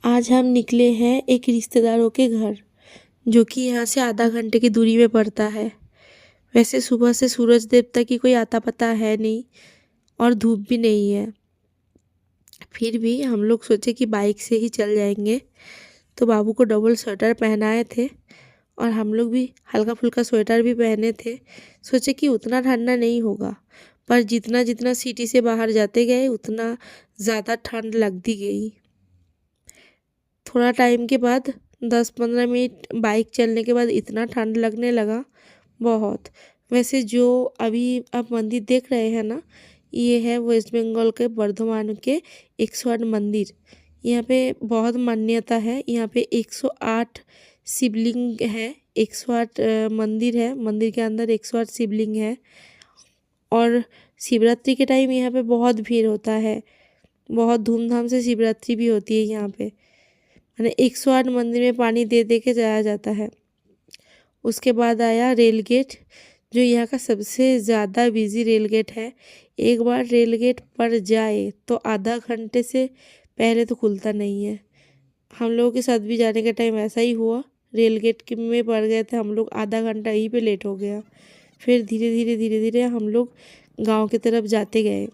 आज हम निकले हैं एक रिश्तेदारों के घर, जो कि यहाँ से आधा घंटे की दूरी में पड़ता है। वैसे सुबह से सूरज देवता की कोई आता पता है नहीं और धूप भी नहीं है। फिर भी हम लोग सोचे कि बाइक से ही चल जाएंगे, तो बाबू को डबल स्वेटर पहनाए थे और हम लोग भी हल्का फुल्का स्वेटर भी पहने थे। सोचे कि उतना ठंडा नहीं होगा, पर जितना जितना सिटी से बाहर जाते गए उतना ज़्यादा ठंड लगती गई। थोड़ा टाइम के बाद 10-15 मिनट बाइक चलने के बाद इतना ठंड लगने लगा बहुत। वैसे जो अभी आप मंदिर देख रहे हैं ना, ये है वेस्ट बंगाल के बर्धमान के 108 मंदिर। यहाँ पे बहुत मान्यता है। यहाँ पे 108 शिवलिंग है, 108 मंदिर है। मंदिर के अंदर 108 शिवलिंग है और शिवरात्रि के टाइम यहाँ पे बहुत भीड़ होता है। बहुत धूमधाम से शिवरात्रि भी होती है यहाँ पे। मैंने 108 मंदिर में पानी दे दे के जाया जाता है। उसके बाद आया रेल गेट, जो यहाँ का सबसे ज़्यादा बिजी रेल गेट है। एक बार रेल गेट पर जाए तो आधा घंटे से पहले तो खुलता नहीं है। हम लोगों के साथ भी जाने का टाइम ऐसा ही हुआ। रेल गेट के में पड़ गए थे हम लोग, आधा घंटा यहीं पे लेट हो गया। फिर धीरे धीरे हम लोग गांव की तरफ जाते गए।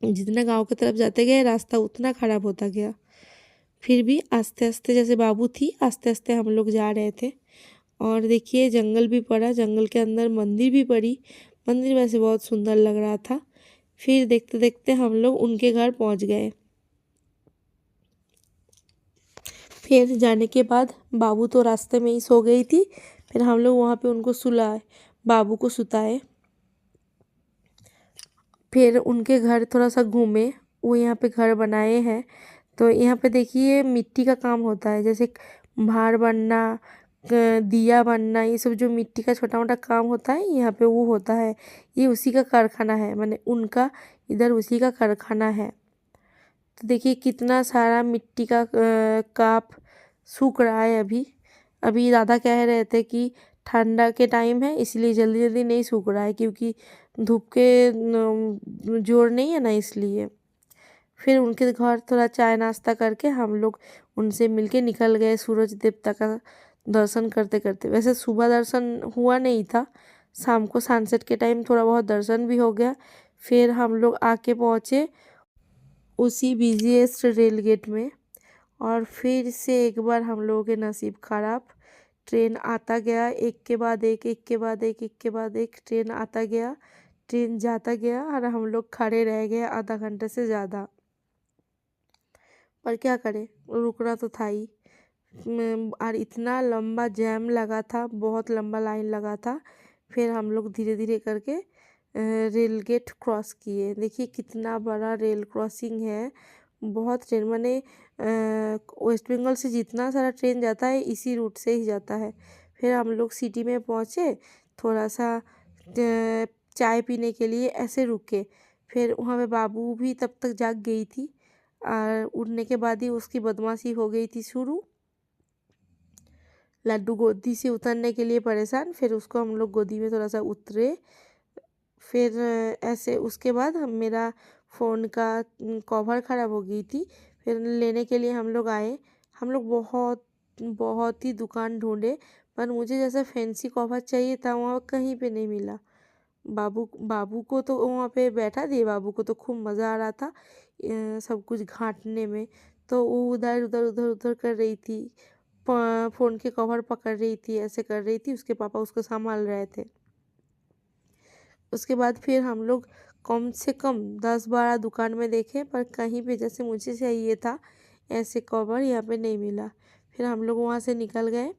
जितना गांव की तरफ जाते गए रास्ता उतना ख़राब होता गया। फिर भी आस्ते आस्ते, जैसे बाबू थी, आस्ते आस्ते हम लोग जा रहे थे। और देखिए जंगल भी पड़ा, जंगल के अंदर मंदिर भी पड़ी। मंदिर वैसे बहुत सुंदर लग रहा था। फिर देखते देखते हम लोग उनके घर पहुंच गए। फिर जाने के बाद बाबू तो रास्ते में ही सो गई थी। फिर हम लोग वहाँ पे उनको सुलाए, बाबू को सुताए। फिर उनके घर थोड़ा सा घूमे। वो यहाँ पे घर बनाए हैं। तो यहाँ पे देखिए मिट्टी का काम होता है, जैसे भार बनना, दिया बनना, ये सब जो मिट्टी का छोटा मोटा काम होता है यहाँ पे वो होता है। ये उसी का कारखाना है, माने उनका इधर उसी का कारखाना है। तो देखिए कितना सारा मिट्टी का काप सूख रहा है अभी। अभी दादा कह रहे थे कि ठंडा के टाइम है इसलिए जल्दी जल्दी नहीं सूख रहा है, क्योंकि धूप के जोर नहीं है ना, इसलिए। फिर उनके घर थोड़ा चाय नाश्ता करके हम लोग उनसे मिलके निकल गए सूरज देवता का दर्शन करते करते। वैसे सुबह दर्शन हुआ नहीं था, शाम को सनसेट के टाइम थोड़ा बहुत दर्शन भी हो गया। फिर हम लोग आके पहुँचे उसी बिजीएस्ट रेल गेट में। और फिर से एक बार हम लोगों के नसीब खराब, ट्रेन आता गया एक के बाद एक, एक के बाद एक, एक के बाद एक ट्रेन आता गया, ट्रेन जाता गया और हम लोग खड़े रह गए आधा घंटे से ज़्यादा। पर क्या करें, रुकना तो था ही। और इतना लंबा जैम लगा था, बहुत लंबा लाइन लगा था। फिर हम लोग धीरे धीरे करके रेल गेट क्रॉस किए। देखिए कितना बड़ा रेल क्रॉसिंग है। बहुत ट्रेन, माने वेस्ट बंगाल से जितना सारा ट्रेन जाता है इसी रूट से ही जाता है। फिर हम लोग सिटी में पहुँचे, थोड़ा सा चाय पीने के लिए ऐसे रुके। फिर वहाँ पे बाबू भी तब तक जाग गई थी और उठने के बाद ही उसकी बदमाशी हो गई थी शुरू। लड्डू गोदी से उतरने के लिए परेशान, फिर उसको हम लोग गोदी में थोड़ा सा उतरे। फिर ऐसे उसके बाद हम मेरा फ़ोन का कवर ख़राब हो गई थी, फिर लेने के लिए हम लोग आए। हम लोग बहुत बहुत ही दुकान ढूंढे, पर मुझे जैसा फैंसी कवर चाहिए था वहाँ कहीं पे नहीं मिला। बाबू बाबू को तो वहाँ पे बैठा दिए, बाबू को तो खूब मज़ा आ रहा था सब कुछ घाटने में। तो वो उधर उधर उधर उधर कर रही थी, फ़ोन के कवर पकड़ रही थी, ऐसे कर रही थी। उसके पापा उसको संभाल रहे थे। उसके बाद फिर हम लोग कम से कम 10-12 दुकान में देखे, पर कहीं पे जैसे मुझे चाहिए था ऐसे कवर यहाँ पे नहीं मिला। फिर हम लोग वहाँ से निकल गए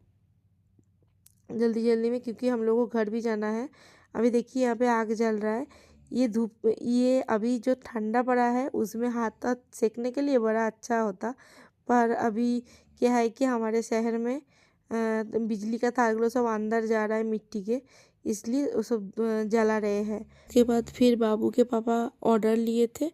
जल्दी जल्दी में, क्योंकि हम लोगों को घर भी जाना है। अभी देखिए यहाँ पे आग जल रहा है। ये धूप, ये अभी जो ठंडा पड़ा है उसमें हाथ हाथ सेकने के लिए बड़ा अच्छा होता। पर अभी क्या है कि हमारे शहर में बिजली का तार सब अंदर जा रहा है मिट्टी के, इसलिए वो सब जला रहे हैं। उसके बाद फिर बाबू के पापा ऑर्डर लिए थे,